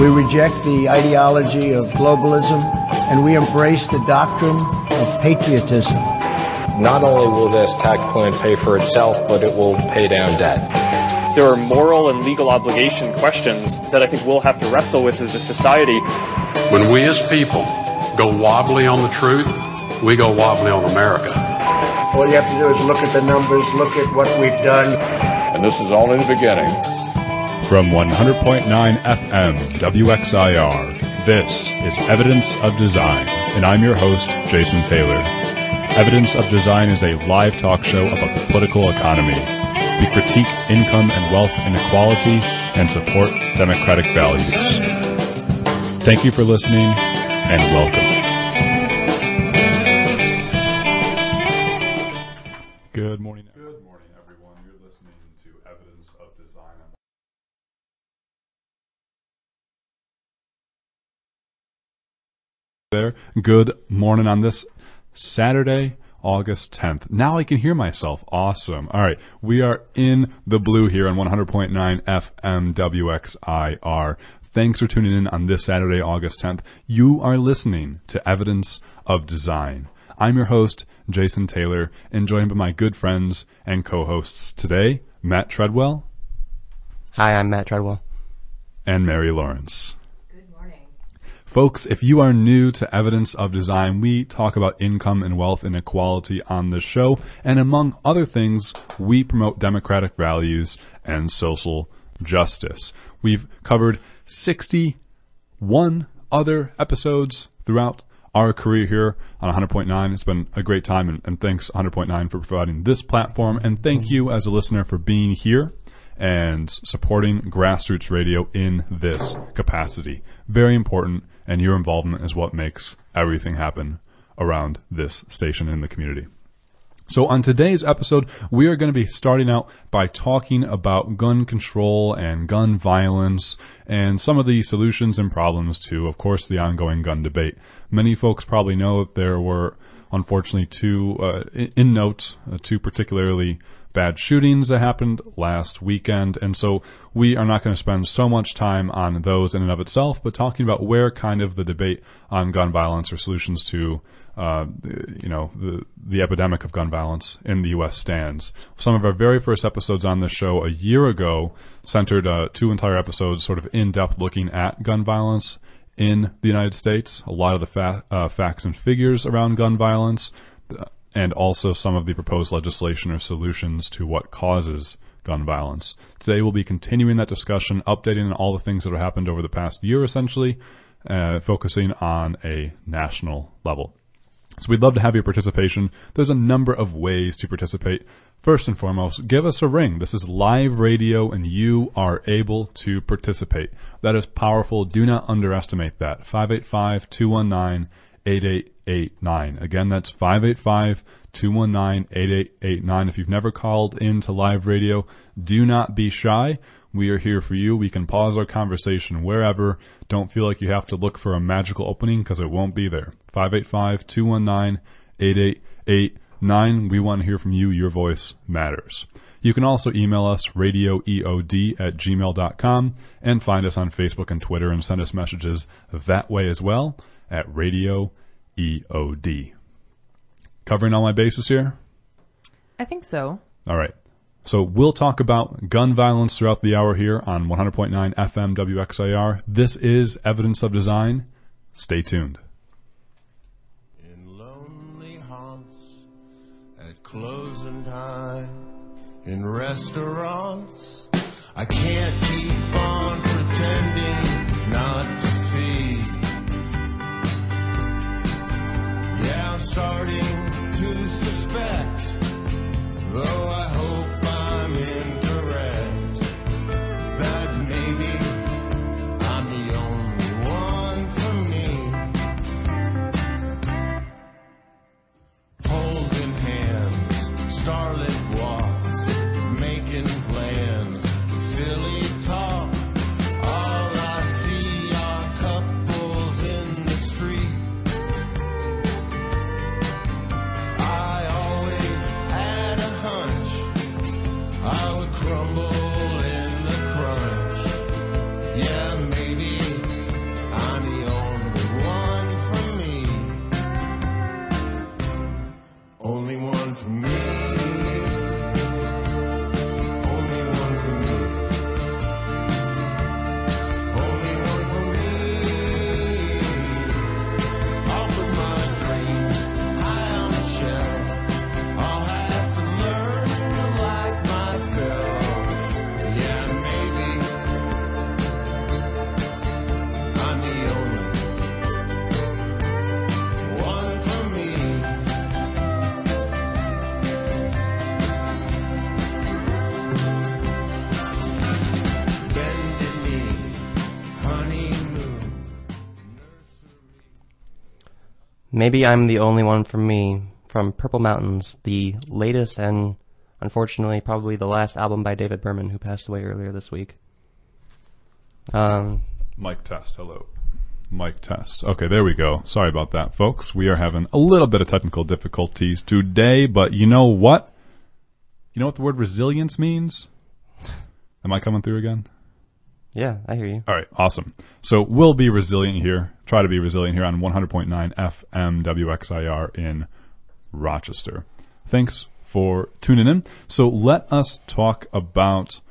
We reject the ideology of globalism, and we embrace the doctrine of patriotism. Not only will this tax plan pay for itself, but it will pay down debt. There are moral and legal obligation questions that I think we'll have to wrestle with as a society. When we as people go wobbly on the truth, we go wobbly on America. All you have to do is look at the numbers, look at what we've done. And this is only the beginning. From 100.9 FM WXIR, this is Evidence of Design, and I'm your host, Jason Taylor. Evidence of Design is a live talk show about the political economy. We critique income and wealth inequality and support democratic values. Thank you for listening, and welcome. Good morning. Good morning, everyone. You're listening to Evidence of Design. There. Good morning on this Saturday, August 10th. Now I can hear myself. Awesome. All right. We are in the blue here on 100.9 FM WXIR. Thanks for tuning in on this Saturday, August 10th. You are listening to Evidence of Design. I'm your host, Jason Taylor, and joined by my good friends and co-hosts today, Matt Treadwell. Hi, I'm Matt Treadwell. And Mary Lawrence. Folks, if you are new to Evidence of Design, we talk about income and wealth inequality on this show, and among other things, we promote democratic values and social justice. We've covered 61 other episodes throughout our career here on 100.9. It's been a great time, and thanks 100.9 for providing this platform, and thank you as a listener for being here and supporting grassroots radio in this capacity. Very important, and your involvement is what makes everything happen around this station in the community. So on today's episode, we are going to be starting out by talking about gun control and gun violence and some of the solutions and problems to, of course, the ongoing gun debate. Many folks probably know that there were, unfortunately, two particularly bad shootings that happened last weekend, and so we are not going to spend so much time on those in and of itself, but talking about where kind of the debate on gun violence or solutions to the epidemic of gun violence in the U.S. stands. Some of our very first episodes on this show a year ago centered two entire episodes sort of in-depth looking at gun violence in the United States, a lot of the facts and figures around gun violence, and also some of the proposed legislation or solutions to what causes gun violence. Today we'll be continuing that discussion, updating on all the things that have happened over the past year, essentially, focusing on a national level. So we'd love to have your participation. There's a number of ways to participate. First and foremost, give us a ring. This is live radio, and you are able to participate. That is powerful. Do not underestimate that. 585-219-8889. Again, that's 585-219-8889. If you've never called into live radio, do not be shy. We are here for you. We can pause our conversation wherever. Don't feel like you have to look for a magical opening because it won't be there. 585-219-8889. We want to hear from you. Your voice matters. You can also email us radioeod@gmail.com and find us on Facebook and Twitter and send us messages that way as well at Radio EOD. Covering all my bases here? I think so. All right. So we'll talk about gun violence throughout the hour here on 100.9 FM WXIR. This is Evidence of Design. Stay tuned. In lonely haunts at closing time, in restaurants, I can't keep on pretending not to see. Yeah, I'm starting to suspect, though I hope I'm incorrect, that maybe I'm the only one for me. Holding hands, starlit walks, making plans, silly talk. All I see are couples in the street. I always had a hunch I would crumble in the crunch. Yeah, maybe Maybe I'm the only one from me, from Purple Mountains, the latest and unfortunately probably the last album by David Berman, who passed away earlier this week. Mic test, hello. Mic test. Okay, there we go. Sorry about that, folks. We are having a little bit of technical difficulties today, but you know what? You know what the word resilience means? Am I coming through again? Yeah, I hear you. All right, awesome. So we'll be resilient here, try to be resilient here on 100.9 FM WXIR in Rochester. Thanks for tuning in. So let us talk about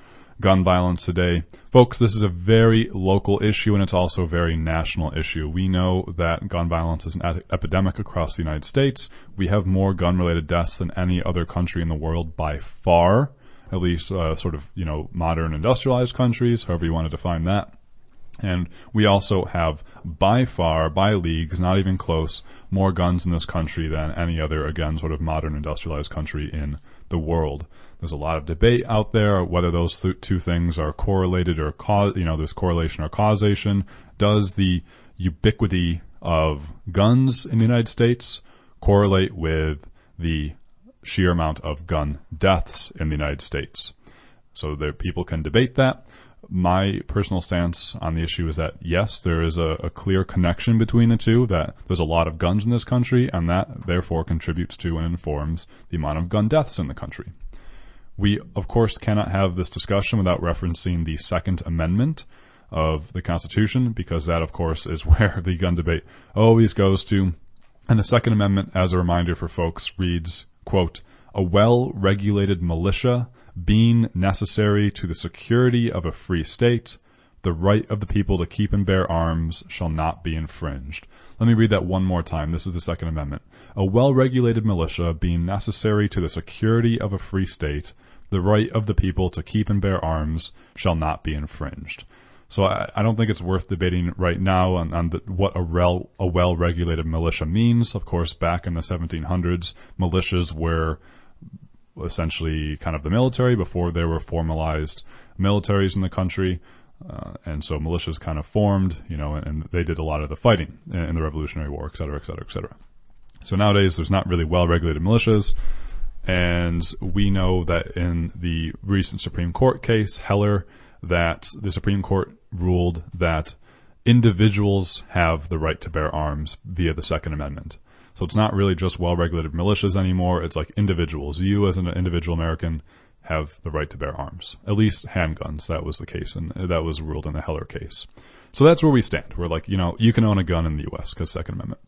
gun violence today. Folks, this is a very local issue, and it's also a very national issue. We know that gun violence is an epidemic across the United States. We have more gun-related deaths than any other country in the world by far, at least modern industrialized countries, however you want to define that. And we also have by far, by leagues, not even close, more guns in this country than any other, again, sort of modern industrialized country in the world. There's a lot of debate out there whether those two things are correlated or there's correlation or causation. Does the ubiquity of guns in the United States correlate with the sheer amount of gun deaths in the United States? So people can debate that. My personal stance on the issue is that, yes, there is a clear connection between the two, that there's a lot of guns in this country, and that therefore contributes to and informs the amount of gun deaths in the country. We, of course, cannot have this discussion without referencing the Second Amendment of the Constitution, because that, of course, is where the gun debate always goes to. And the Second Amendment, as a reminder for folks, reads, quote, "A well-regulated militia being necessary to the security of a free state, the right of the people to keep and bear arms shall not be infringed." Let me read that one more time. This is the Second Amendment. "A well-regulated militia being necessary to the security of a free state, the right of the people to keep and bear arms shall not be infringed." So I don't think it's worth debating right now on what a well-regulated militia means. Of course, back in the 1700s, militias were essentially kind of the military before there were formalized militaries in the country. And so militias kind of formed, and they did a lot of the fighting in the Revolutionary War, et cetera, et cetera, et cetera. So nowadays, there's not really well-regulated militias. And we know that in the recent Supreme Court case, Heller, that the Supreme Court ruled that individuals have the right to bear arms via the Second Amendment. So it's not really just well-regulated militias anymore. It's like individuals. You as an individual American have the right to bear arms, at least handguns. That was the case, and that was ruled in the Heller case. So that's where we stand. We're like, you can own a gun in the U.S. because Second Amendment.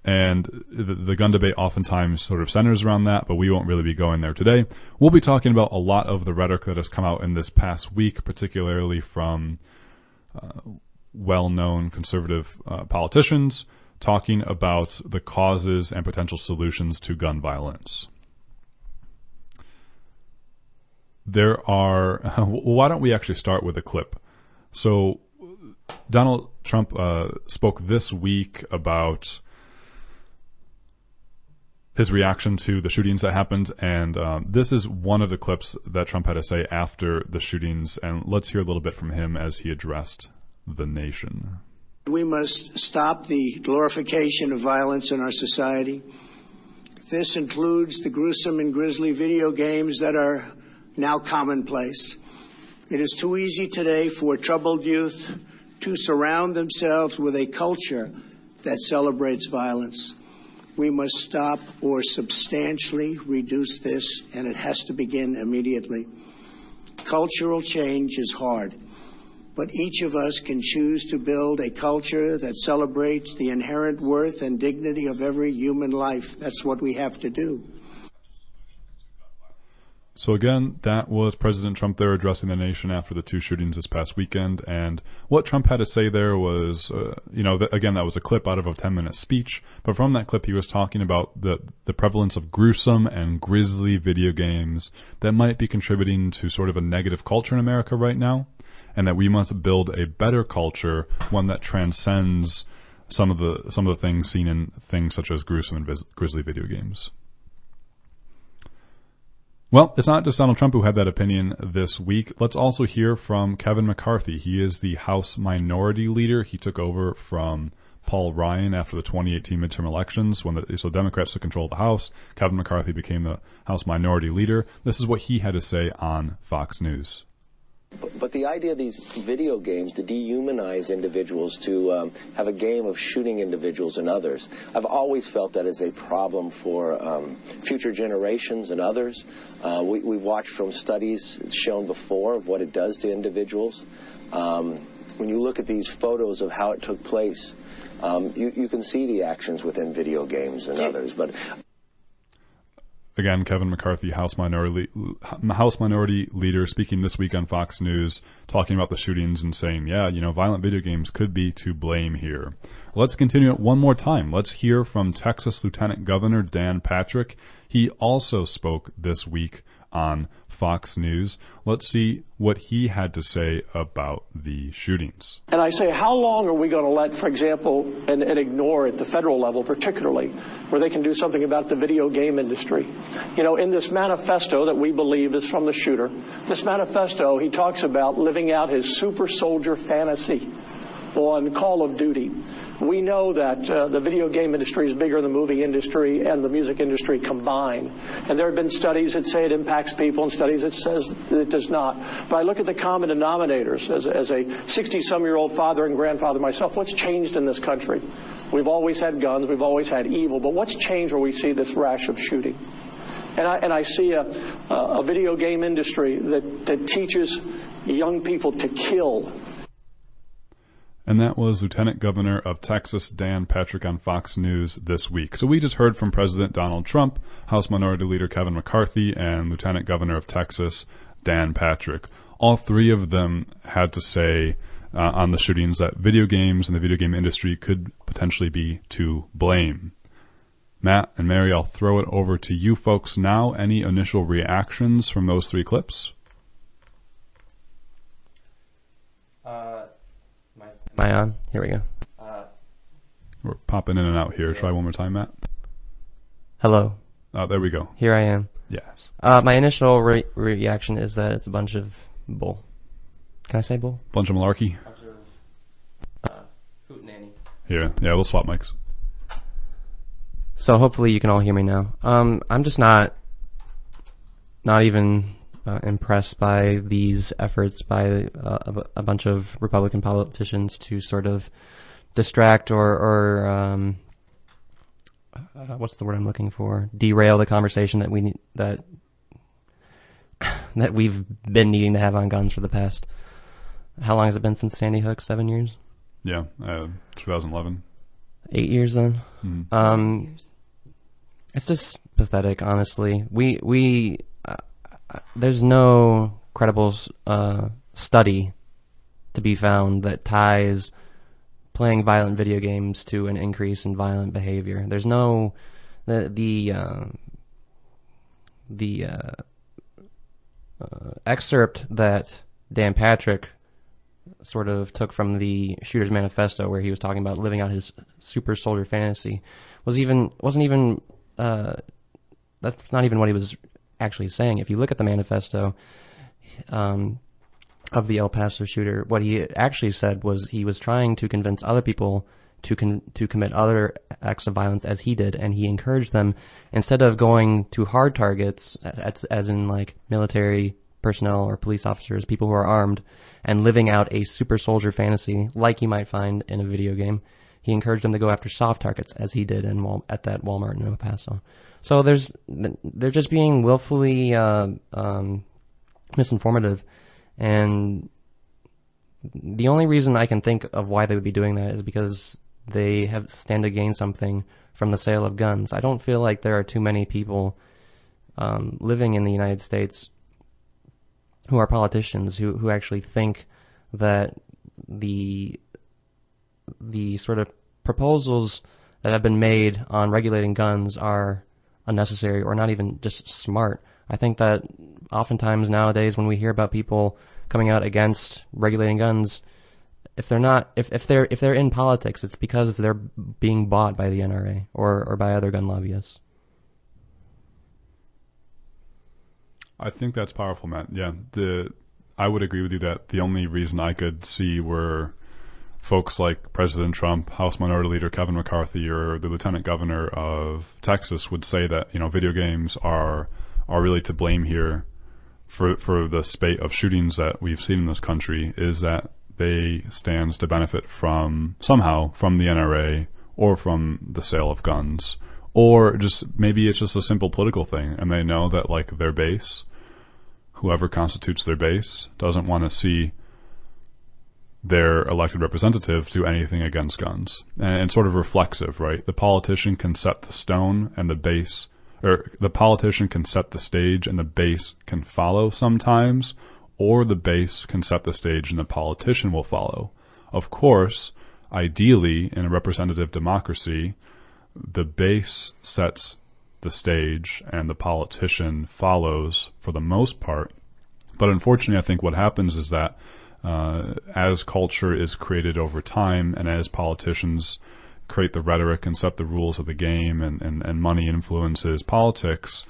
And the gun debate oftentimes sort of centers around that, but we won't really be going there today. We'll be talking about a lot of the rhetoric that has come out in this past week, particularly from well-known conservative politicians, talking about the causes and potential solutions to gun violence. Why don't we actually start with a clip? So Donald Trump spoke this week about his reaction to the shootings that happened, and this is one of the clips that Trump had to say after the shootings, and let's hear a little bit from him as he addressed the nation. We must stop the glorification of violence in our society. This includes the gruesome and grisly video games that are now commonplace. It is too easy today for troubled youth to surround themselves with a culture that celebrates violence. We must stop or substantially reduce this, and it has to begin immediately. Cultural change is hard, but each of us can choose to build a culture that celebrates the inherent worth and dignity of every human life. That's what we have to do. So again, that was President Trump there addressing the nation after the two shootings this past weekend. And what Trump had to say there was, again, that was a clip out of a 10-minute speech. But from that clip, he was talking about the prevalence of gruesome and grisly video games that might be contributing to sort of a negative culture in America right now. And that we must build a better culture, one that transcends some of the things seen in things such as gruesome and grisly video games. Well, it's not just Donald Trump who had that opinion this week. Let's also hear from Kevin McCarthy. He is the House Minority Leader. He took over from Paul Ryan after the 2018 midterm elections when the Democrats took control of the House. Kevin McCarthy became the House Minority Leader. This is what he had to say on Fox News. But the idea of these video games to dehumanize individuals, to have a game of shooting individuals and others, I've always felt that is a problem for future generations and others. We've watched from studies shown before of what it does to individuals. When you look at these photos of how it took place, you can see the actions within video games and others. But again, Kevin McCarthy, House Minority Leader, speaking this week on Fox News, talking about the shootings and saying, yeah, violent video games could be to blame here. Let's continue it one more time. Let's hear from Texas Lieutenant Governor Dan Patrick. He also spoke this week on Fox News. Let's see what he had to say about the shootings. And I say, how long are we going to let, for example, and ignore at the federal level particularly, where they can do something about the video game industry? In this manifesto that we believe is from the shooter, this manifesto, he talks about living out his super soldier fantasy on Call of Duty. We know that the video game industry is bigger than the movie industry and the music industry combined. And there have been studies that say it impacts people and studies that says that it does not. But I look at the common denominators as a 60-some-year-old father and grandfather myself. What's changed in this country? We've always had guns. We've always had evil. But what's changed where we see this rash of shooting? And I see a video game industry that teaches young people to kill. And that was Lieutenant Governor of Texas, Dan Patrick, on Fox News this week. So we just heard from President Donald Trump, House Minority Leader Kevin McCarthy, and Lieutenant Governor of Texas, Dan Patrick. All three of them had to say on the shootings that video games and the video game industry could potentially be to blame. Matt and Mary, I'll throw it over to you folks now. Any initial reactions from those three clips? Am I on? Here we go. We're popping in and out here. Try one more time, Matt. Hello. There we go. Here I am. Yes. My initial reaction is that it's a bunch of bull. Can I say bull? Bunch of malarkey? Bunch of hootenanny. Here. Yeah, we'll swap mics. So hopefully you can all hear me now. I'm just not even impressed by these efforts by a bunch of Republican politicians to sort of distract or what's the word I'm looking for? Derail the conversation that we've been needing to have on guns for the past. How long has it been since Sandy Hook? 7 years? Yeah, 2011. 8 years then. Mm-hmm. It's just pathetic, honestly. We there's no credible study to be found that ties playing violent video games to an increase in violent behavior. There's no the excerpt that Dan Patrick sort of took from the Shooter's Manifesto, where he was talking about living out his super soldier fantasy, wasn't even that's not even what he was actually saying. If you look at the manifesto of the El Paso shooter, what he actually said was he was trying to convince other people to commit other acts of violence as he did, and he encouraged them, instead of going to hard targets, as in like military personnel or police officers, people who are armed, and living out a super soldier fantasy like you might find in a video game, he encouraged them to go after soft targets, as he did at that Walmart in El Paso. So they're just being willfully misinformative, and the only reason I can think of why they would be doing that is because they have stand to gain something from the sale of guns. I don't feel like there are too many people living in the United States who are politicians who actually think that the sort of proposals that have been made on regulating guns are unnecessary or not even just smart. I think that oftentimes nowadays when we hear about people coming out against regulating guns, if they're in politics, it's because they're being bought by the NRA or by other gun lobbyists. I think that's powerful, Matt. Yeah, I would agree with you that the only reason I could see where folks like President Trump, House Minority Leader Kevin McCarthy, or the Lieutenant Governor of Texas would say that, video games are really to blame here for the spate of shootings that we've seen in this country, is that they stand to benefit somehow from the NRA or from the sale of guns, or maybe it's just a simple political thing, and they know that their base, whoever constitutes their base, doesn't want to see their elected representative do anything against guns. And it's sort of reflexive, right? The politician can set the stone and the base, or the politician can set the stage and the base can follow sometimes, or the base can set the stage and the politician will follow. Of course, ideally, in a representative democracy, the base sets the stage and the politician follows for the most part. But unfortunately, I think what happens is that as culture is created over time and as politicians create the rhetoric and set the rules of the game and money influences politics,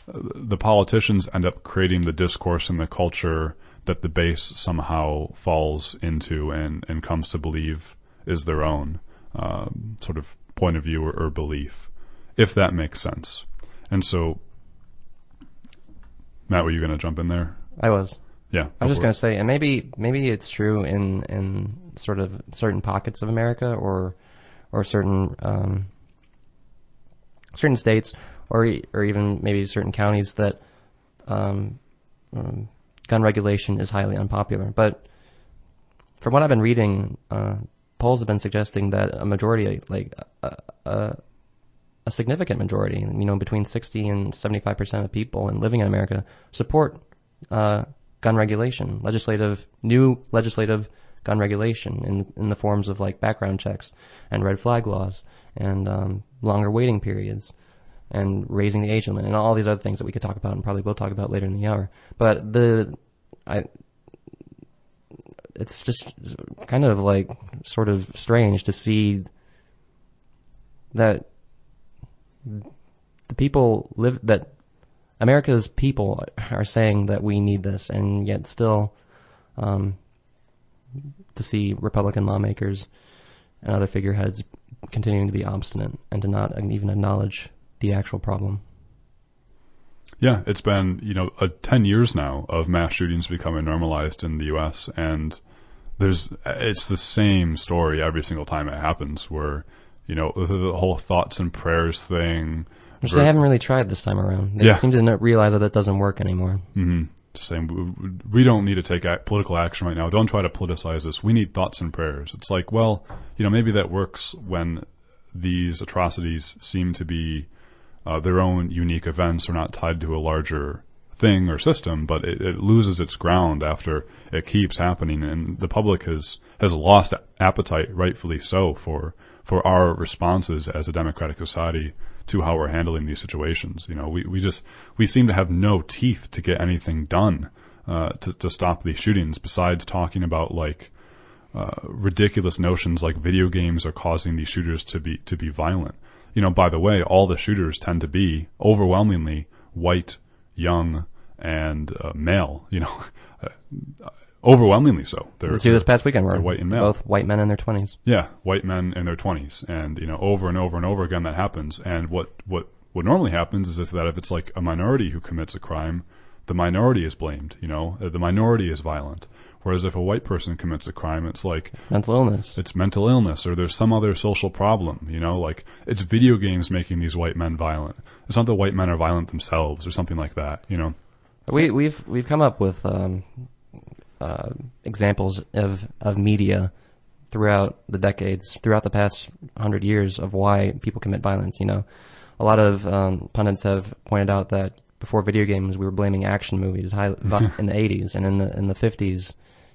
the politicians end up creating the discourse and the culture that the base somehow falls into and comes to believe is their own sort of point of view or belief, if that makes sense. And so, Matt, were you going to jump in there? I was. Yeah. I was just going to say, and maybe it's true in sort of certain pockets of America or certain states or even maybe certain counties that gun regulation is highly unpopular. But from what I've been reading, polls have been suggesting that a majority, a significant majority, between 60 and 75% of people living in America support gun regulation, new legislative gun regulation in the forms of background checks and red flag laws and longer waiting periods and raising the age limit and all these other things that we could talk about and probably will talk about later in the hour. But it's just kind of sort of strange to see that that America's people are saying that we need this, and yet still to see Republican lawmakers and other figureheads continuing to be obstinate and to not even acknowledge the actual problem. Yeah, it's been 10 years now of mass shootings becoming normalized in the U.S., and it's the same story every single time it happens, where the whole thoughts and prayers thing. Which they haven't really tried this time around. They seem to not realize that doesn't work anymore. Mm-hmm. Saying we don't need to take political action right now. Don't try to politicize this. We need thoughts and prayers. It's maybe that works when these atrocities seem to be their own unique events, are not tied to a larger thing or system, but it loses its ground after it keeps happening, and the public has lost appetite, rightfully so, for our responses as a democratic society to how we're handling these situations. We seem to have no teeth to get anything done to stop these shootings, besides talking about ridiculous notions like video games are causing these shooters to be violent. By the way, all the shooters tend to be overwhelmingly white, young, and male. Overwhelmingly so. This past weekend were white and male. Both white men in their 20s. Yeah, white men in their 20s, and over and over and over again that happens. And what normally happens is if it's a minority who commits a crime, the minority is blamed. The minority is violent. Whereas if a white person commits a crime, it's mental illness. It's mental illness, or there's some other social problem. It's video games making these white men violent. It's not that white men are violent themselves, or something like that. We've come up with examples of media throughout the decades, throughout the past 100 years, of why people commit violence. A lot of pundits have pointed out that before video games, we were blaming action movies in the 80s, and in the 50s,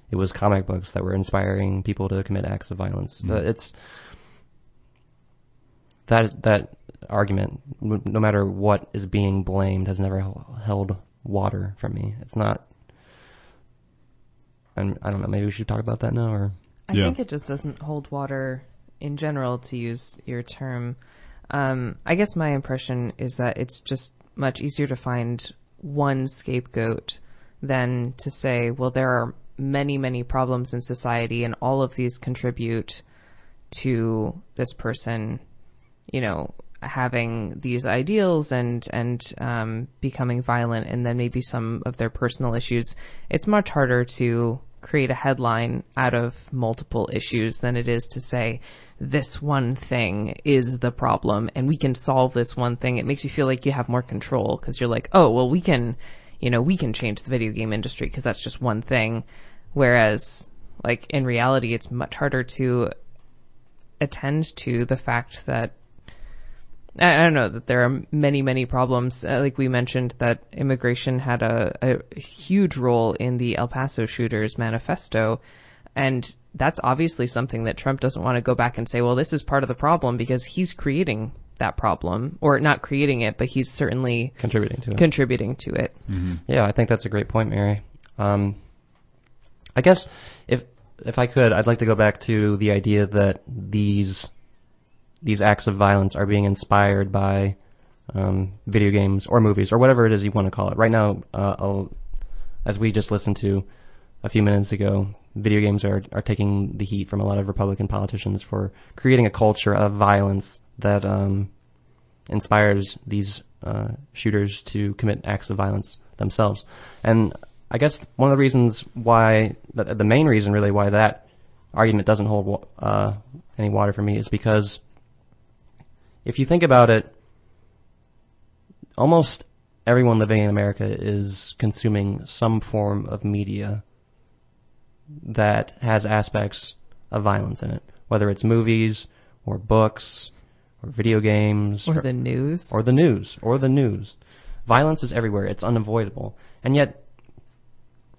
it was comic books that were inspiring people to commit acts of violence. Mm-hmm. It's that argument, no matter what is being blamed, has never held water for me. It's not. And I don't know, maybe we should talk about that now, or I think it just doesn't hold water in general, to use your term. I guess my impression is that it's just much easier to find one scapegoat than to say, well, there are many, many problems in society, and all of these contribute to this person, having these ideals and becoming violent, and then maybe some of their personal issues. It's much harder to create a headline out of multiple issues than it is to say this one thing is the problem and we can solve this one thing. It makes you feel like you have more control because you're like, oh, well, we can change the video game industry because that's just one thing. Whereas, like, in reality, it's much harder to attend to the fact that, I don't know, that there are many, many problems. Like we mentioned, that immigration had a huge role in the El Paso shooters manifesto. And that's obviously something that Trump doesn't want to go back and say, well, this is part of the problem, because he's creating that problem, or not creating it, but he's certainly contributing to it. Mm-hmm. Yeah, I think that's a great point, Mary. I guess if I could, I'd like to go back to the idea that these acts of violence are being inspired by video games or movies or whatever it is you want to call it. Right now, as we just listened to a few minutes ago, video games are taking the heat from a lot of Republican politicians for creating a culture of violence that inspires these shooters to commit acts of violence themselves. And I guess one of the reasons why, the main reason really why that argument doesn't hold any water for me is because if you think about it, almost everyone living in America is consuming some form of media that has aspects of violence in it, whether it's movies or books or video games or the news. Violence is everywhere. It's unavoidable. And yet,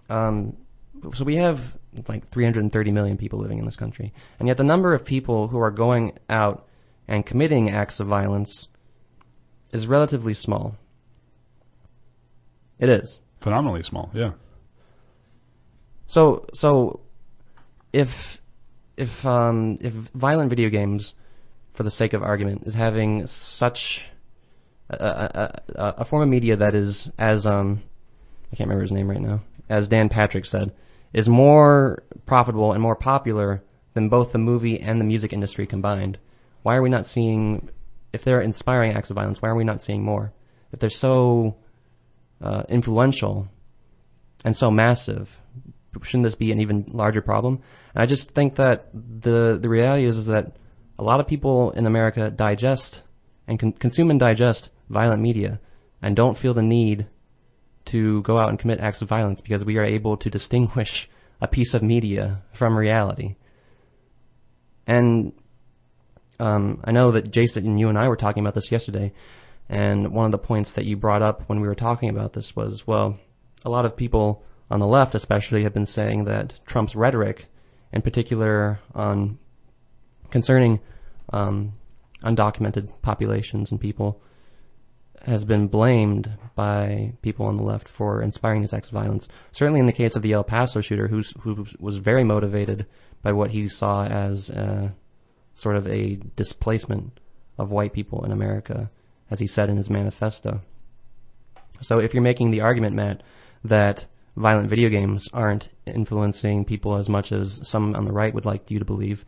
so we have like 330 million people living in this country, and yet the number of people who are going out and committing acts of violence is relatively small. It is. Phenomenally small, yeah. So if violent video games, for the sake of argument, is having such a form of media that is, as I can't remember his name right now, as Dan Patrick said, is more profitable and more popular than both the movie and the music industry combined, why are we not seeing, if they're inspiring acts of violence, why are we not seeing more? If they're so influential and so massive, shouldn't this be an even larger problem? And I just think that the reality is that a lot of people in America digest and consume and digest violent media and don't feel the need to go out and commit acts of violence because we are able to distinguish a piece of media from reality. And I know that Jason and you and I were talking about this yesterday, and one of the points that you brought up when we were talking about this was, well, a lot of people on the left especially have been saying that Trump's rhetoric, in particular concerning undocumented populations and people, has been blamed by people on the left for inspiring these acts of violence. Certainly in the case of the El Paso shooter, who was very motivated by what he saw as sort of a displacement of white people in America, as he said in his manifesto. So if you're making the argument, Matt, that violent video games aren't influencing people as much as some on the right would like you to believe,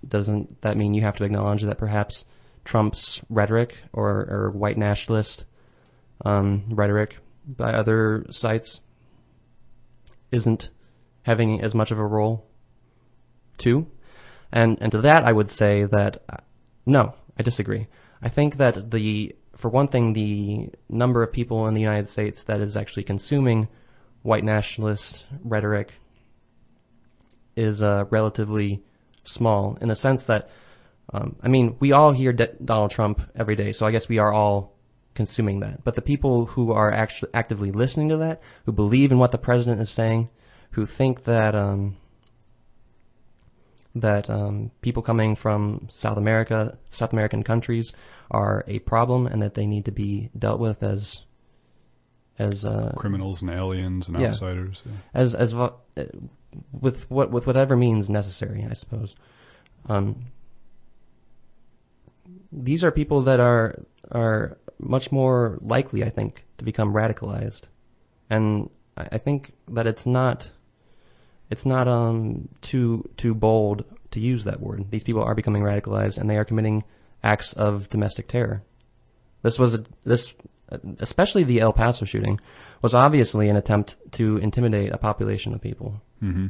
doesn't that mean you have to acknowledge that perhaps Trump's rhetoric or white nationalist rhetoric by other sites isn't having as much of a role too? And to that I would say that no, I disagree. I think that for one thing, the number of people in the United States that is actually consuming white nationalist rhetoric is relatively small, in the sense that, we all hear Donald Trump every day, so I guess we are all consuming that. But the people who are actually actively listening to that, who believe in what the president is saying, who think that people coming from South American countries are a problem and that they need to be dealt with as criminals and aliens and outsiders. Yeah. With whatever means necessary, I suppose. These are people that are much more likely, I think, to become radicalized. And I think that it's not it's not too bold to use that word. These people are becoming radicalized, and they are committing acts of domestic terror. Especially the El Paso shooting, was obviously an attempt to intimidate a population of people. Mm-hmm.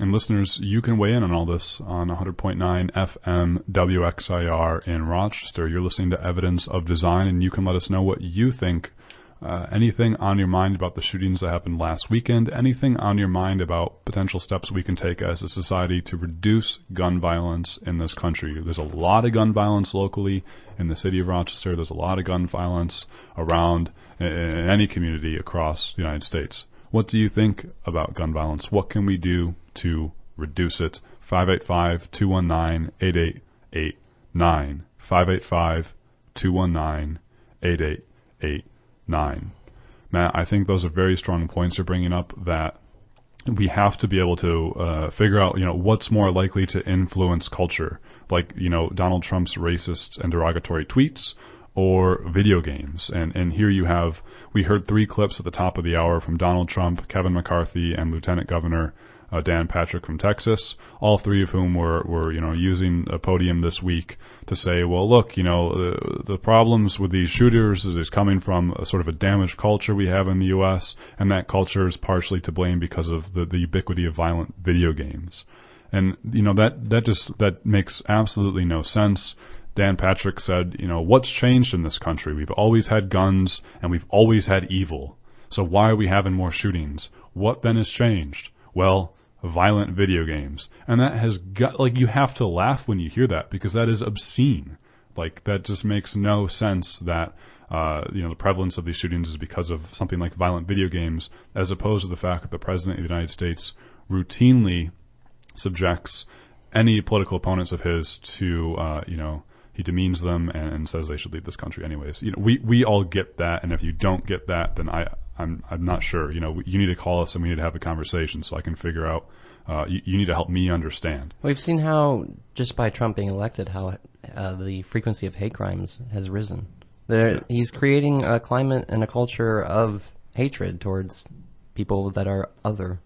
And listeners, you can weigh in on all this on 100.9 FM WXIR in Rochester. You're listening to Evidence of Design, and you can let us know what you think. Anything on your mind about the shootings that happened last weekend, anything on your mind about potential steps we can take as a society to reduce gun violence in this country. There's a lot of gun violence locally in the city of Rochester. There's a lot of gun violence around in any community across the United States. What do you think about gun violence? What can we do to reduce it? 585-219-8889. 585-219-8889. Matt, I think those are very strong points you're bringing up, that we have to be able to figure out, what's more likely to influence culture, like, Donald Trump's racist and derogatory tweets or video games. And here we heard 3 clips at the top of the hour from Donald Trump, Kevin McCarthy, and Lieutenant Governor Dan Patrick from Texas, all 3 of whom were using a podium this week to say, well, look, the problems with these shooters is coming from a sort of a damaged culture we have in the U.S., and that culture is partially to blame because of the ubiquity of violent video games. And, that makes absolutely no sense. Dan Patrick said, what's changed in this country? We've always had guns and we've always had evil. So why are we having more shootings? What then has changed? Well, violent video games. And that has got, you have to laugh when you hear that, because that is obscene. That just makes no sense that, the prevalence of these shootings is because of something like violent video games, as opposed to the fact that the President of the United States routinely subjects any political opponents of his to, he demeans them and says they should leave this country anyways. We all get that, and if you don't get that, then I'm not sure. You need to call us and we need to have a conversation so I can figure out. You need to help me understand. We've seen how, just by Trump being elected, how the frequency of hate crimes has risen. He's creating a climate and a culture of hatred towards people that are other.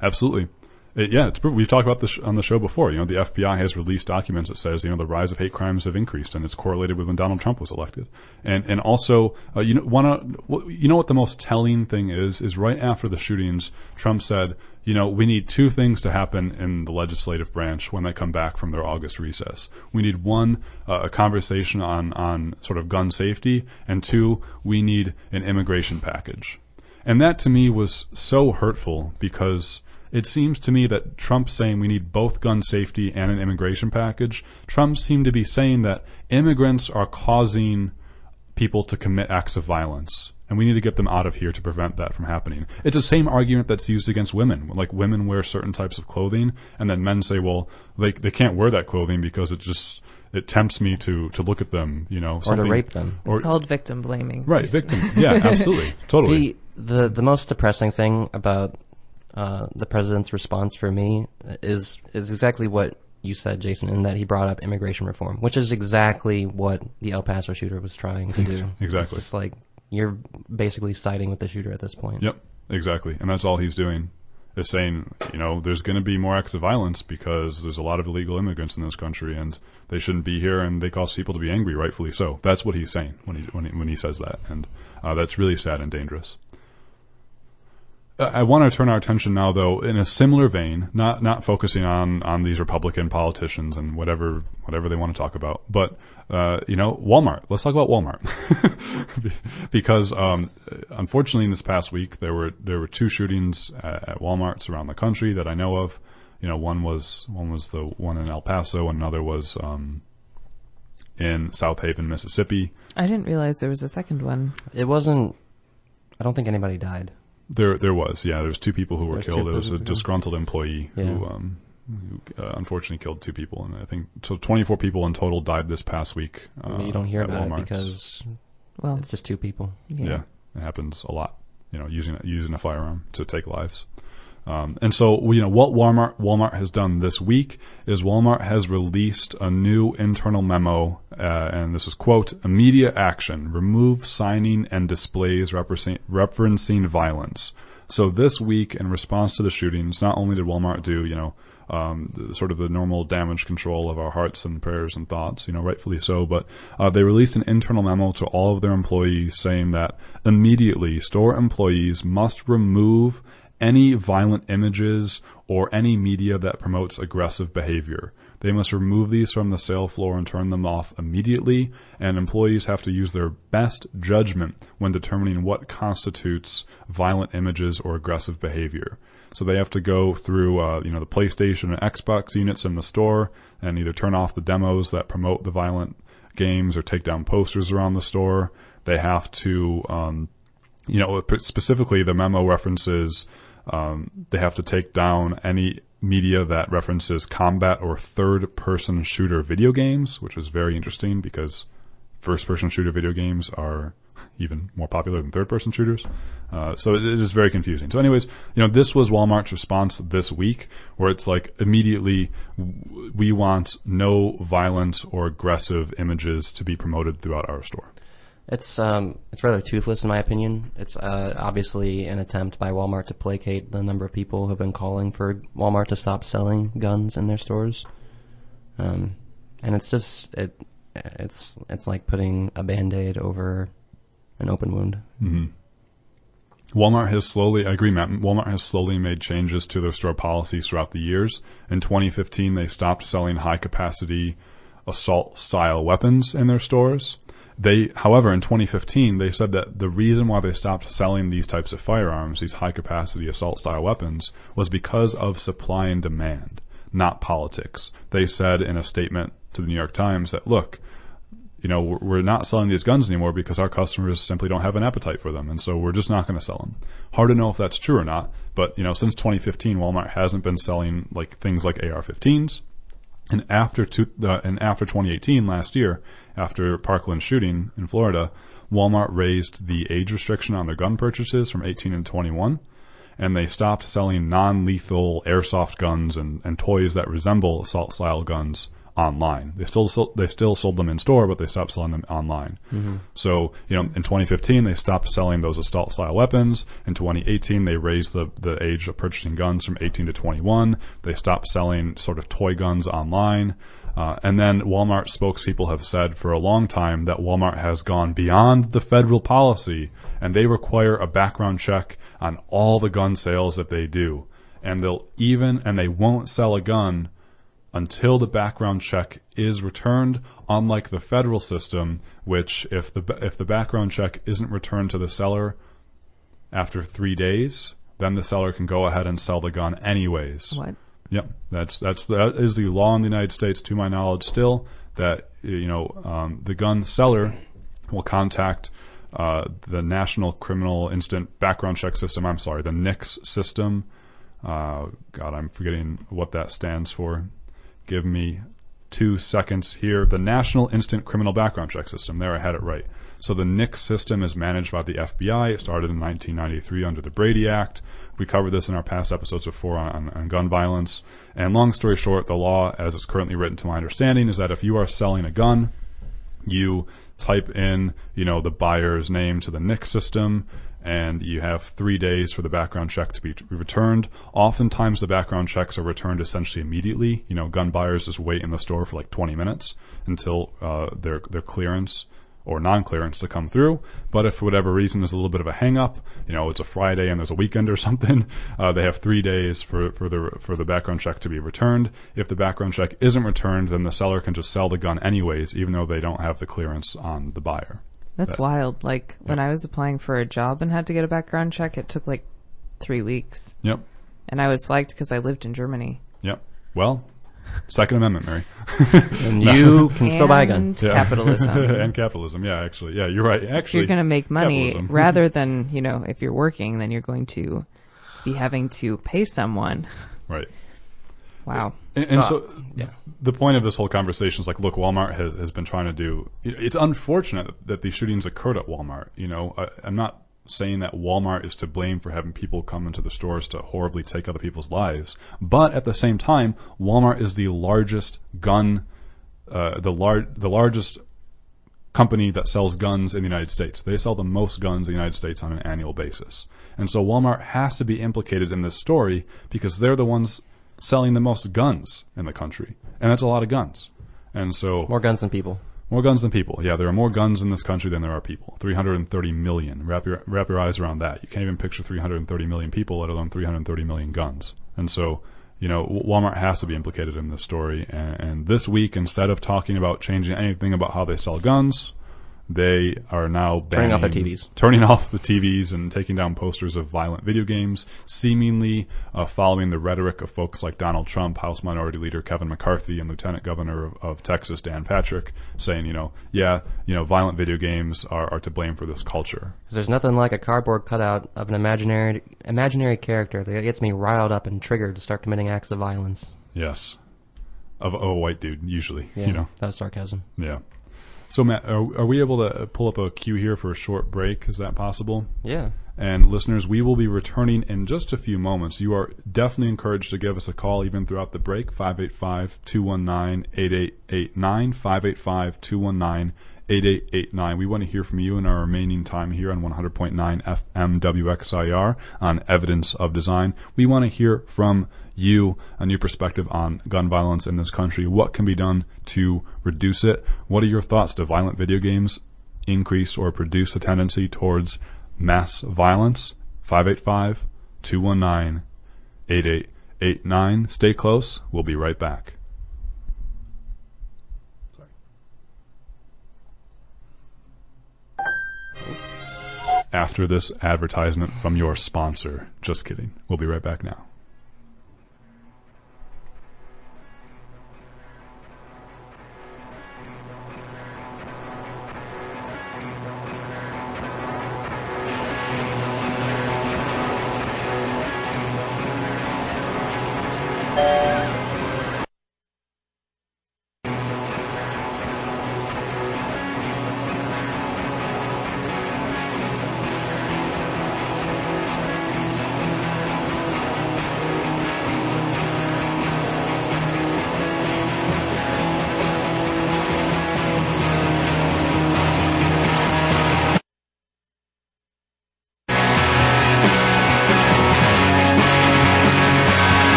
Absolutely. It's proof. We've talked about this on the show before. The FBI has released documents that says, the rise of hate crimes have increased, and it's correlated with when Donald Trump was elected. And also, what the most telling thing is right after the shootings, Trump said, we need 2 things to happen in the legislative branch when they come back from their August recess. We need 1, a conversation on sort of gun safety, and 2, we need an immigration package. And that to me was so hurtful, because it seems to me that Trump saying we need both gun safety and an immigration package, Trump seemed to be saying that immigrants are causing people to commit acts of violence, and we need to get them out of here to prevent that from happening. It's the same argument that's used against women. Like, women wear certain types of clothing, and then men say, well, they can't wear that clothing because it tempts me to look at them, or to rape them. It's called victim blaming. Right, victim. Yeah, absolutely. Totally. The most depressing thing about the president's response for me is exactly what you said, Jason, in that he brought up immigration reform, which is exactly what the El Paso shooter was trying to do. Exactly. It's just like you're basically siding with the shooter at this point. Yep, exactly. And that's all he's doing, is saying, there's going to be more acts of violence because there's a lot of illegal immigrants in this country and they shouldn't be here, and they cause people to be angry, rightfully so. That's what he's saying when he says that, and that's really sad and dangerous. I want to turn our attention now, though, in a similar vein, not focusing on these Republican politicians and whatever they want to talk about, but Walmart. Let's talk about Walmart because unfortunately, in this past week, there were 2 shootings at Walmarts around the country that I know of. One was the one in El Paso, and another was in South Haven, Mississippi. I didn't realize there was a second one. It wasn't. I don't think anybody died. There was, yeah. There was 2 people who were killed. There was a disgruntled employee who unfortunately killed 2 people, and I think so 24 people in total died this past week. You don't hear about Walmart. It because it's just 2 people. Yeah, it happens a lot. Using a firearm to take lives. And so, what Walmart has done this week is Walmart has released a new internal memo, and this is, quote, immediate action, remove signing and displays referencing violence. So this week, in response to the shootings, not only did Walmart do, sort of the normal damage control of our hearts and prayers and thoughts, rightfully so, but they released an internal memo to all of their employees saying that immediately store employees must remove any violent images or any media that promotes aggressive behavior. They must remove these from the sale floor and turn them off immediately, and employees have to use their best judgment when determining what constitutes violent images or aggressive behavior. So they have to go through, the PlayStation and Xbox units in the store and either turn off the demos that promote the violent games or take down posters around the store. They have to, specifically the memo references, they have to take down any media that references combat or third-person shooter video games, which is very interesting because first-person shooter video games are even more popular than third-person shooters. So it is very confusing. So anyways, this was Walmart's response this week, where it's like immediately we want no violent or aggressive images to be promoted throughout our store. It's rather toothless in my opinion. It's obviously an attempt by Walmart to placate the number of people who have been calling for Walmart to stop selling guns in their stores. And it's just it's like putting a Band-Aid over an open wound. Mm-hmm. Walmart has slowly, I agree, Matt, Walmart has slowly made changes to their store policies throughout the years. In 2015, they stopped selling high-capacity assault-style weapons in their stores. However, in 2015, they said that the reason why they stopped selling these types of firearms, these high-capacity assault-style weapons, was because of supply and demand, not politics. They said in a statement to the New York Times that, look, we're not selling these guns anymore because our customers simply don't have an appetite for them, and so we're just not going to sell them. Hard to know if that's true or not, but, since 2015, Walmart hasn't been selling things like AR-15s. And after 2018, last year, after Parkland shooting in Florida, Walmart raised the age restriction on their gun purchases from 18 to 21, and they stopped selling non-lethal airsoft guns and toys that resemble assault-style guns online. They still sold them in store, but they stopped selling them online. Mm-hmm. So, in 2015, they stopped selling those assault-style weapons. In 2018, they raised the age of purchasing guns from 18 to 21. They stopped selling sort of toy guns online. And then Walmart spokespeople have said for a long time that Walmart has gone beyond the federal policy, and they require a background check on all the gun sales that they do. And they won't sell a gun until the background check is returned, unlike the federal system, which if the background check isn't returned to the seller after 3 days, then the seller can go ahead and sell the gun anyways. What? Yep, that is the law in the United States, to my knowledge, still, that the gun seller will contact the National Criminal Instant Background Check System. I'm sorry, the NICS system. God, I'm forgetting what that stands for. Give me 2 seconds here. The National Instant Criminal Background Check System. There, I had it right. So the NICS system is managed by the FBI. It started in 1993 under the Brady Act. We covered this in our past episodes before on gun violence. And long story short, the law, as it's currently written to my understanding, is that if you are selling a gun, you type in, the buyer's name to the NICS system, and you have 3 days for the background check to be returned. Oftentimes the background checks are returned essentially immediately. Gun buyers just wait in the store for 20 minutes until their clearance or non-clearance to come through. But if for whatever reason there's a little bit of a hang-up, it's a Friday and there's a weekend or something, they have 3 days for the background check to be returned. If the background check isn't returned, then the seller can just sell the gun anyways, even though they don't have the clearance on the buyer. That's wild. When I was applying for a job and had to get a background check, it took 3 weeks. Yep. And I was flagged because I lived in Germany. Yep. Well, Second Amendment, Mary. And you can still buy a gun. And capitalism. And capitalism, yeah, actually. Yeah, you're right. Actually, if you're going to make money, rather than, if you're working, then you're going to be having to pay someone. Right. Wow. And so the point of this whole conversation is look, Walmart has been trying to do, it's unfortunate that these shootings occurred at Walmart. I'm not saying that Walmart is to blame for having people come into the stores to horribly take other people's lives. But at the same time, Walmart is the largest the largest company that sells guns in the United States. They sell the most guns in the United States on an annual basis. And so Walmart has to be implicated in this story because they're the ones selling the most guns in the country. And that's a lot of guns. And so more guns than people. More guns than people. Yeah, there are more guns in this country than there are people. 330 million. Wrap your eyes around that. You can't even picture 330 million people, let alone 330 million guns. And so, you know, Walmart has to be implicated in this story. And this week, instead of talking about changing anything about how they sell guns, they are now turning off their TVs. Turning off the TVs and taking down posters of violent video games, seemingly following the rhetoric of folks like Donald Trump, House Minority Leader Kevin McCarthy, and Lieutenant Governor of Texas Dan Patrick, saying, violent video games are to blame for this culture. Because there's nothing like a cardboard cutout of an imaginary character that gets me riled up and triggered to start committing acts of violence. Yes. Of a white dude, usually. Yeah, that was sarcasm. Yeah. So, Matt, are we able to pull up a queue here for a short break? Is that possible? Yeah. And listeners, we will be returning in just a few moments. You are definitely encouraged to give us a call even throughout the break, 585-219-8889, 585-219-8889. We want to hear from you in our remaining time here on 100.9 FM WXIR on Evidence of Design. We want to hear from you, a new perspective on gun violence in this country. What can be done to reduce it? What are your thoughts? Do violent video games increase or produce a tendency towards mass violence? 585-219-8889. Stay close. We'll be right back. After this advertisement from your sponsor. Just kidding. We'll be right back now.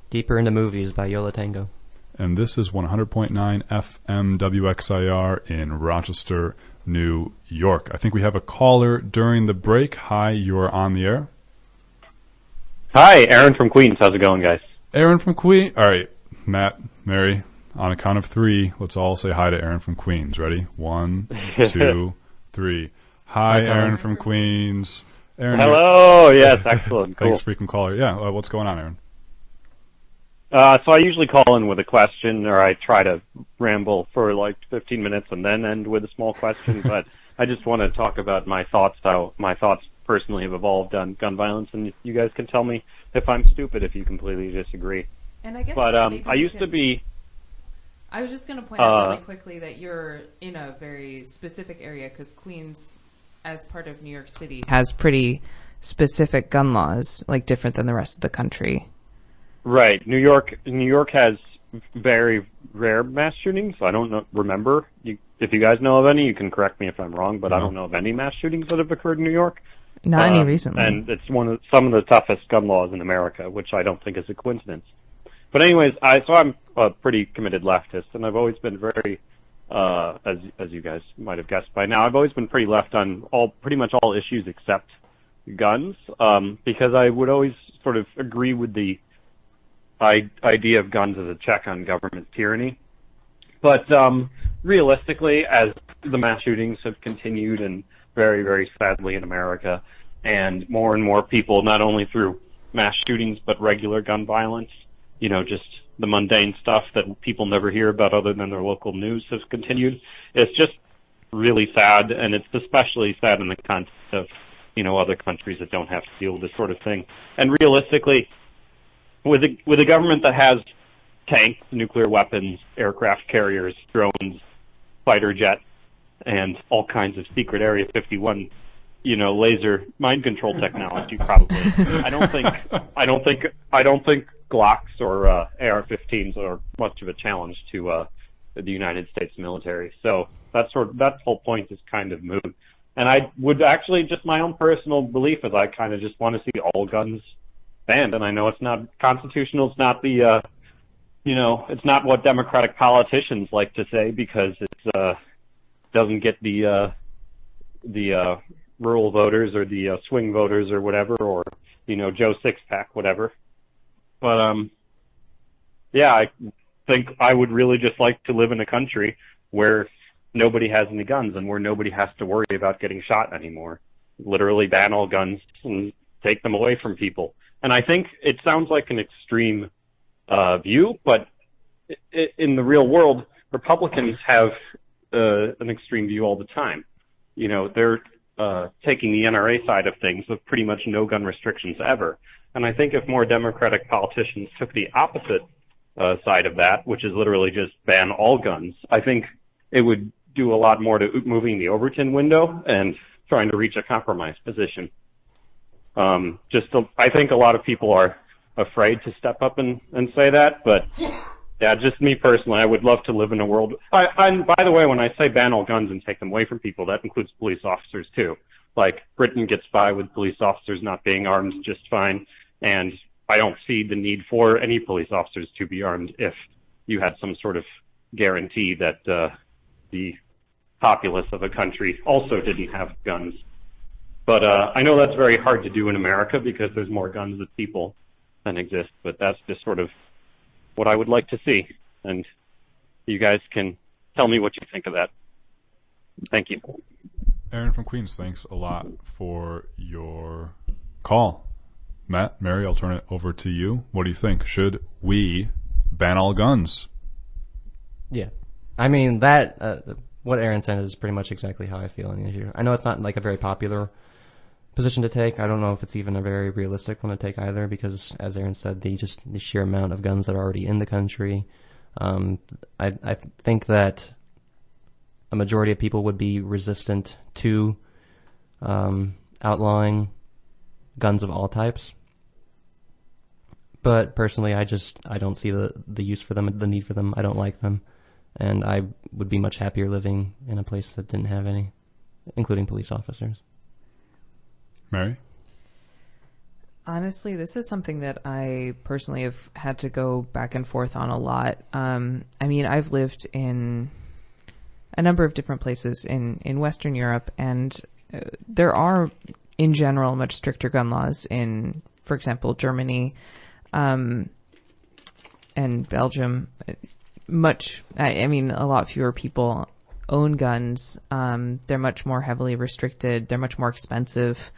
Deeper into Movies by Yola Tango. And this is 100.9 FM WXIR in Rochester, New York. I think we have a caller during the break. Hi, you're on the air. Hi, Aaron from Queens. How's it going, guys? Aaron from Queens. All right. Matt, Mary, on a count of 3, let's all say hi to Aaron from Queens. Ready? 1, 2, 3. Hi, Aaron from Queens. Aaron, hello. Yes, excellent. Cool. Thanks, freaking caller. Yeah, what's going on, Aaron? So I usually call in with a question, or I try to ramble for like 15 minutes and then end with a small question. But I just want to talk about my thoughts, how my thoughts personally have evolved on gun violence, and you guys can tell me if I'm stupid if you completely disagree. And I guess but I used to be. I was just going to point out really quickly that you're in a very specific area because Queens, as part of New York City, has pretty specific gun laws, like different than the rest of the country. Right. New York has very rare mass shootings. I don't remember. If you guys know of any, you can correct me if I'm wrong, but I don't know of any mass shootings that have occurred in New York. Not any recently. And it's some of the toughest gun laws in America, which I don't think is a coincidence. But anyways, I'm a pretty committed leftist, and I've always been very, as you guys might have guessed by now, I've always been pretty left on pretty much all issues except guns, because I would always sort of agree with the idea of guns as a check on government tyranny. But realistically, as the mass shootings have continued, and very, very sadly in America, and more people, not only through mass shootings, but regular gun violence, just the mundane stuff that people never hear about other than their local news has continued. It's just really sad, and it's especially sad in the context of, other countries that don't have to deal with this sort of thing. And realistically, with a government that has tanks, nuclear weapons, aircraft carriers, drones, fighter jets, and all kinds of secret Area 51, laser mind control technology, probably. I don't think Glocks or AR-15s are much of a challenge to the United States military. So that whole point is kind of moot. And I would actually, just my own personal belief is I kind of just want to see all guns banned. And I know it's not constitutional. It's not it's not what Democratic politicians like to say, because it doesn't get the rural voters or the swing voters or whatever, or Joe Sixpack, whatever. But I think I would really just like to live in a country where nobody has any guns and where nobody has to worry about getting shot anymore. Literally ban all guns and take them away from people. And I think it sounds like an extreme view, but in the real world, Republicans have an extreme view all the time. They're taking the NRA side of things with pretty much no gun restrictions ever. And I think if more Democratic politicians took the opposite side of that, which is literally just ban all guns, I think it would do a lot more to moving the Overton window and trying to reach a compromise position. I think a lot of people are afraid to step up and say that, but yeah, just me personally, I would love to live in a world. And by the way, when I say ban all guns and take them away from people, that includes police officers too. Like, Britain gets by with police officers not being armed just fine, and I don't see the need for any police officers to be armed if you had some sort of guarantee that the populace of a country also didn't have guns. But I know that's very hard to do in America because there's more guns than people than exist, but that's just sort of what I would like to see. And you guys can tell me what you think of that. Thank you. Aaron from Queens, thanks a lot for your call. Matt, Mary, I'll turn it over to you. What do you think? Should we ban all guns? Yeah. I mean, what Aaron said is pretty much exactly how I feel on the issue. I know it's not like a very popular position to take. I don't know if it's even a very realistic one to take either, because, as Aaron said, the sheer amount of guns that are already in the country. I think that a majority of people would be resistant to outlawing guns of all types. But personally, I don't see the use for them, the need for them. I don't like them. And I would be much happier living in a place that didn't have any, including police officers. Mary? Honestly, this is something that I personally have had to go back and forth on a lot. I mean, I've lived in a number of different places in Western Europe, and there are, in general, much stricter gun laws in, for example, Germany. and Belgium, I mean, a lot fewer people own guns. They're much more heavily restricted. They're much more expensive.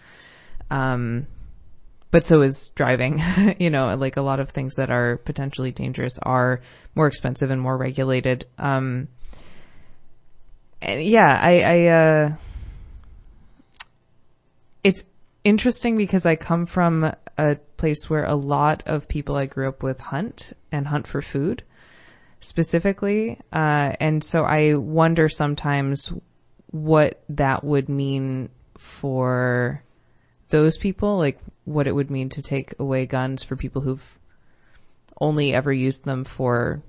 But so is driving. You know, like a lot of things that are potentially dangerous are more expensive and more regulated. And yeah, it's interesting because I come from a place where a lot of people I grew up with hunt for food specifically. And so I wonder sometimes what that would mean for those people, like what it would mean to take away guns for people who've only ever used them for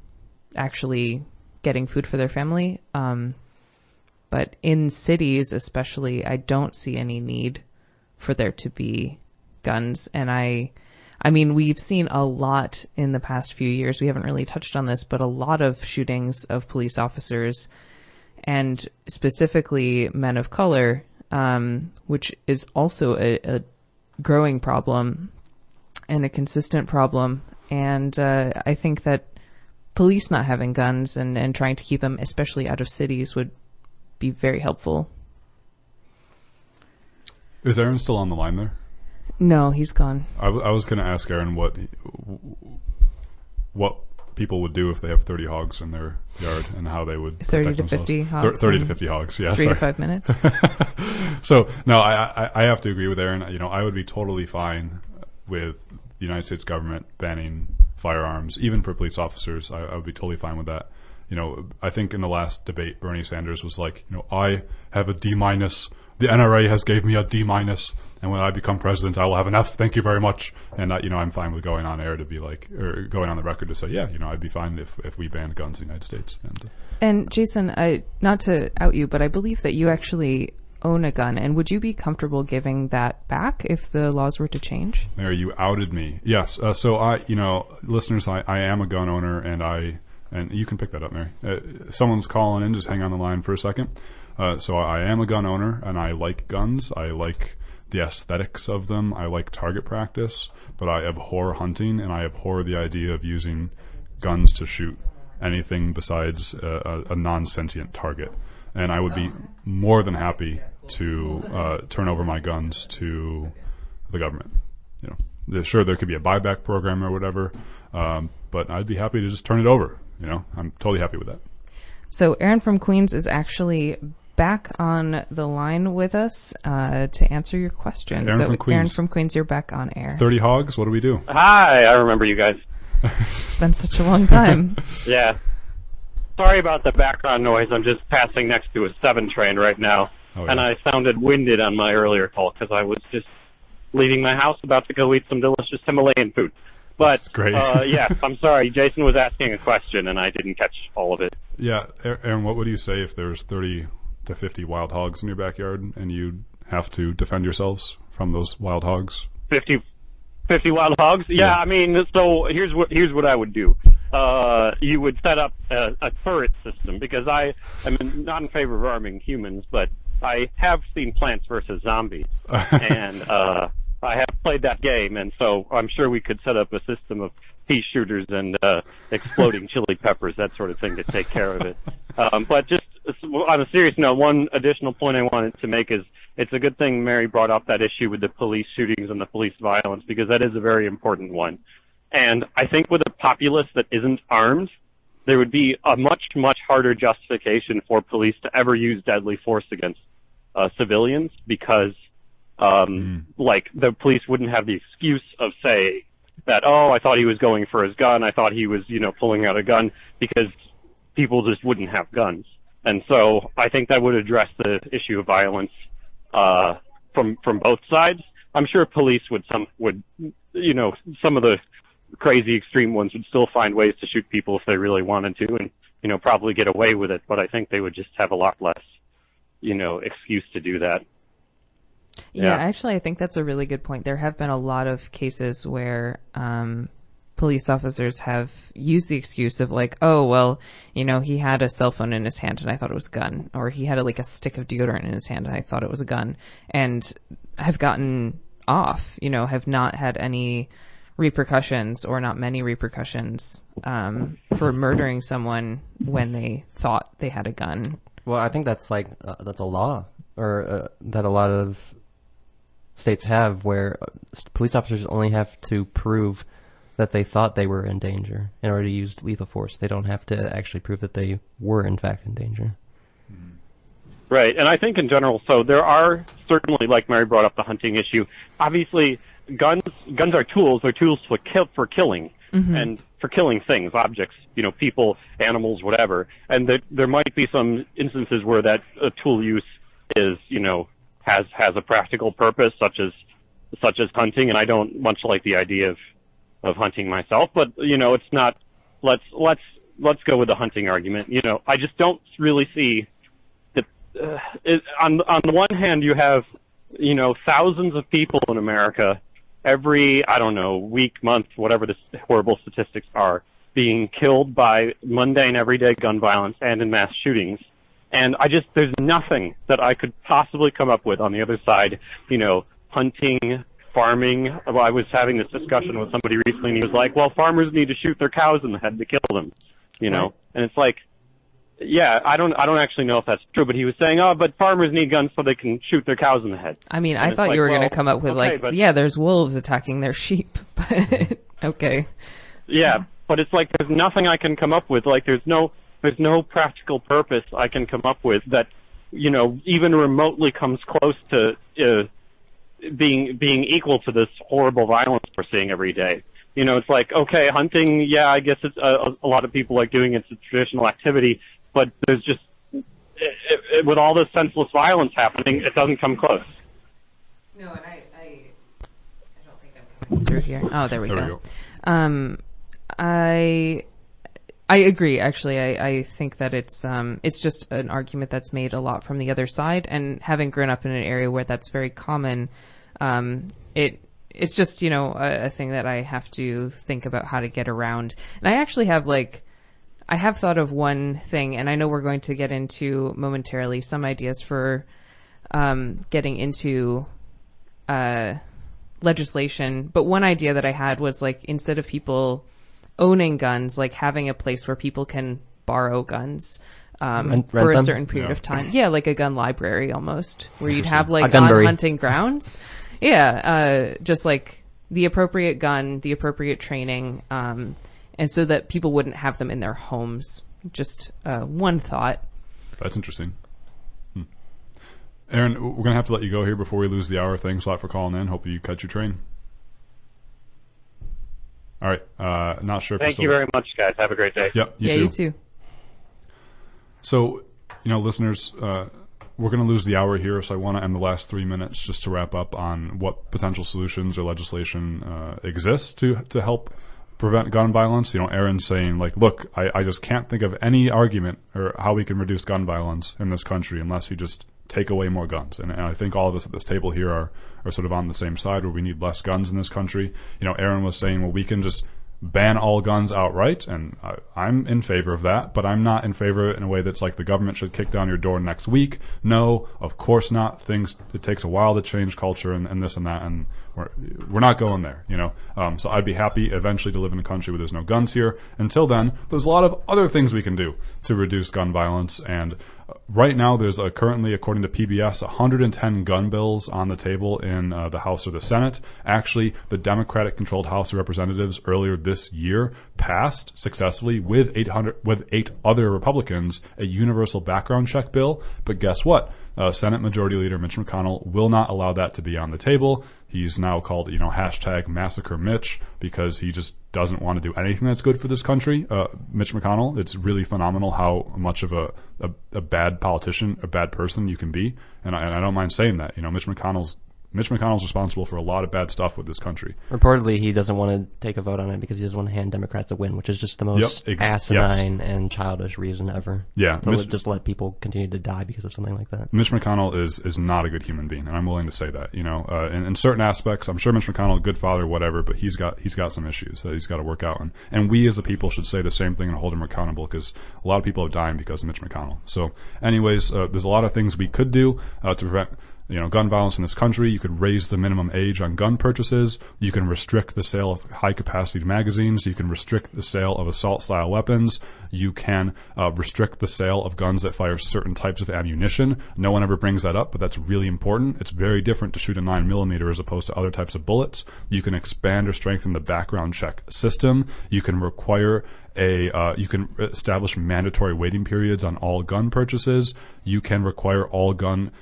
actually getting food for their family. But in cities especially, I don't see any need for there to be guns. And I mean, we've seen a lot in the past few years. We haven't really touched on this, but a lot of shootings of police officers and specifically men of color, which is also a growing problem and a consistent problem. And I think that police not having guns and trying to keep them, especially out of cities, would be very helpful. Is Aaron still on the line there? No, he's gone. I was going to ask Aaron what people would do if they have 30 hogs in their yard and how they would 30 protect to themselves. 50 hogs. 30 to 50 hogs, yeah. 3 to 5 minutes. So, no, I have to agree with Aaron. You know, I would be totally fine with the United States government banning firearms, even for police officers. I would be totally fine with that. You know, I think in the last debate, Bernie Sanders was like, you know, I have a D-. The NRA has gave me a D-, and when I become president, I will have an F. Thank you very much. And you know, I'm fine with going on air to be like, or going on the record to say, yeah, you know, I'd be fine if we banned guns in the United States. And Jason, not to out you, but I believe that you actually own a gun. And would you be comfortable giving that back if the laws were to change? Mary, you outed me. Yes. So you know, listeners, I am a gun owner, and you can pick that up, Mary. Someone's calling in. Just hang on the line for a second. So I am a gun owner, and I like guns. I like the aesthetics of them. I like target practice, but I abhor hunting, and I abhor the idea of using guns to shoot anything besides a non-sentient target. And I would be more than happy to turn over my guns to the government. You know, sure, there could be a buyback program or whatever, but I'd be happy to just turn it over. You know, I'm totally happy with that. So Aaron from Queens is actually back on the line with us to answer your question. Aaron from Queens, you're back on air. 30 hogs, what do we do? Hi, I remember you guys. It's been such a long time. Yeah. Sorry about the background noise. I'm just passing next to a 7 train right now. And I sounded winded on my earlier call because I was just leaving my house about to go eat some delicious Himalayan food. But, that's great. Yeah, I'm sorry. Jason was asking a question, and I didn't catch all of it. Yeah, Aaron, what would you say if there's 30 to 50 wild hogs in your backyard, and you have to defend yourselves from those wild hogs? 50 wild hogs? Yeah, I mean, so here's what I would do. You would set up a turret system, because I am not in favor of arming humans, but I have seen Plants vs. Zombies, and I have played that game, and so I'm sure we could set up a system of pea shooters and exploding chili peppers, that sort of thing, to take care of it. But just on a serious note, one additional point I wanted to make is it's a good thing Mary brought up that issue with the police shootings and the police violence, because that is a very important one. And I think with a populace that isn't armed, there would be a much, much harder justification for police to ever use deadly force against civilians, because like the police wouldn't have the excuse of saying that, oh, I thought he was going for his gun, I thought he was, you know, pulling out a gun, because people just wouldn't have guns. And so I think that would address the issue of violence from both sides. I'm sure police would, you know, some of the crazy extreme ones would still find ways to shoot people if they really wanted to, and, you know, probably get away with it. But I think they would just have a lot less, you know, excuse to do that. Yeah, actually, I think that's a really good point. There have been a lot of cases where police officers have used the excuse of like, oh, well, you know, he had a cell phone in his hand and I thought it was a gun, or he had a stick of deodorant in his hand and I thought it was a gun, and have gotten off, you know, have not had any repercussions, or not many repercussions, for murdering someone when they thought they had a gun. Well, I think that's that's a law, or that a lot of states have, where police officers only have to prove that they thought they were in danger in order to use lethal force. They don't have to actually prove that they were in fact in danger. Right, and I think in general, so there are certainly, like Mary brought up, the hunting issue. Obviously, guns are tools. They're tools for killing, and for killing things, objects, people, animals, whatever. And there might be some instances where that tool use is, has a practical purpose, such as hunting. And I don't much like the idea of hunting myself, but it's not. Let's go with the hunting argument. I just don't really see. On the one hand, you have, thousands of people in America every, week, month, whatever the horrible statistics are, being killed by mundane, everyday gun violence and in mass shootings. And there's nothing that I could possibly come up with on the other side, hunting, farming. Well, I was having this discussion with somebody recently, and he was like, well, farmers need to shoot their cows in the head to kill them, and it's like, yeah, I don't actually know if that's true, but he was saying, but farmers need guns so they can shoot their cows in the head. I mean, I thought you were going to come up with there's wolves attacking their sheep, but okay. Yeah, but it's like there's nothing I can come up with. Like there's no practical purpose I can come up with that, even remotely comes close to being equal to this horrible violence we're seeing every day. It's like, okay, hunting, yeah, I guess it's a lot of people like doing it's a traditional activity, but there's just, with all this senseless violence happening, it doesn't come close. No, and I don't think I'm coming through here. Oh, there we go. I agree, actually. I think that it's just an argument that's made a lot from the other side, and having grown up in an area where that's very common, it's just, a thing that I have to think about how to get around. And I actually have I have thought of one thing, and I know we're going to get into momentarily some ideas for getting into legislation. But one idea that I had was instead of people owning guns, having a place where people can borrow guns for a certain period of time. Yeah, like a gun library almost, where you'd have on hunting grounds. Yeah, just the appropriate gun, the appropriate training, and so that people wouldn't have them in their homes. Just one thought. That's interesting. Aaron, we're going to have to let you go here before we lose the hour. Thanks a lot for calling in. Hope you catch your train. All right. Not sure if Thank you very much, guys. Have a great day. Yep, you too. So, listeners, we're going to lose the hour here, so I want to end the last 3 minutes just to wrap up on what potential solutions or legislation exists to help prevent gun violence. Aaron's saying, look, I just can't think of any argument or how we can reduce gun violence in this country unless you just take away more guns. And I think all of us at this table here are sort of on the same side, where we need less guns in this country. Aaron was saying, well, we can just ban all guns outright, and I'm in favor of that, but I'm not in favor in a way that's like the government should kick down your door next week. No, of course not. It takes a while to change culture and this and that, and we're not going there, So I'd be happy eventually to live in a country where there's no guns here. Until then, there's a lot of other things we can do to reduce gun violence, and right now there's currently, according to PBS, 110 gun bills on the table in the House or the Senate. Actually, the Democratic-controlled House of Representatives earlier this year passed successfully with 8 other Republicans a universal background check bill. But guess what? Senate Majority Leader Mitch McConnell will not allow that to be on the table. He's now called, hashtag Massacre Mitch, because he just doesn't want to do anything that's good for this country. Mitch McConnell, it's really phenomenal how much of a bad politician, a bad person you can be. And I don't mind saying that. Mitch McConnell's responsible for a lot of bad stuff with this country. Reportedly, he doesn't want to take a vote on it because he doesn't want to hand Democrats a win, which is just the most asinine and childish reason ever. Yeah. Just let people continue to die because of something like that. Mitch McConnell is not a good human being, and I'm willing to say that. In certain aspects, I'm sure Mitch McConnell, a good father, whatever, but he's got some issues that he's got to work out. And we as the people should say the same thing and hold him accountable, because a lot of people are dying because of Mitch McConnell. So anyways, there's a lot of things we could do to prevent gun violence in this country. You could raise the minimum age on gun purchases. You can restrict the sale of high-capacity magazines. You can restrict the sale of assault-style weapons. You can restrict the sale of guns that fire certain types of ammunition. No one ever brings that up, but that's really important. It's very different to shoot a 9mm as opposed to other types of bullets. You can expand or strengthen the background check system. You can require you can establish mandatory waiting periods on all gun purchases. You can require all gun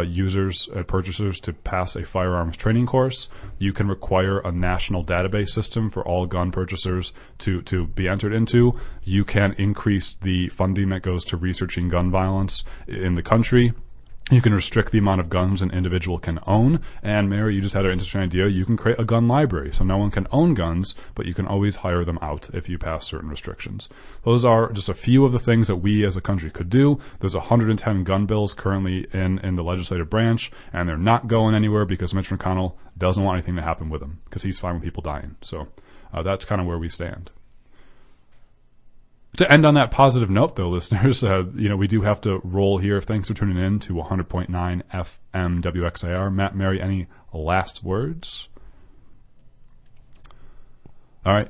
users and purchasers to pass a firearms training course. You can require a national database system for all gun purchasers to be entered into. You can increase the funding that goes to researching gun violence in the country. You can restrict the amount of guns an individual can own. And Mary, you just had an interesting idea. You can create a gun library. So no one can own guns, but you can always hire them out if you pass certain restrictions. Those are just a few of the things that we as a country could do. There's 110 gun bills currently in the legislative branch, and they're not going anywhere because Mitch McConnell doesn't want anything to happen with them because he's fine with people dying. So that's kind of where we stand. To end on that positive note, though, listeners, we do have to roll here. Thanks for tuning in to 100.9 FM WXIR. Matt, Mary, any last words? All right.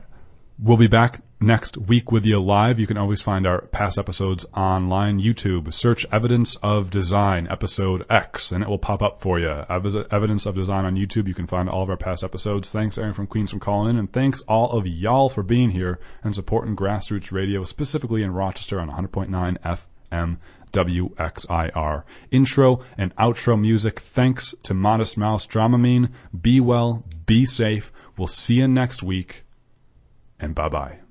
We'll be back next week with you live. You can always find our past episodes online. YouTube, search Evidence of Design, episode X, and it will pop up for you. Evidence of Design on YouTube. You can find all of our past episodes. Thanks, Aaron from Queens, for calling in, and thanks all of y'all for being here and supporting Grassroots Radio, specifically in Rochester on 100.9 FM WXIR. Intro and outro music, thanks to Modest Mouse Dramamine. Be well, be safe. We'll see you next week, and bye-bye.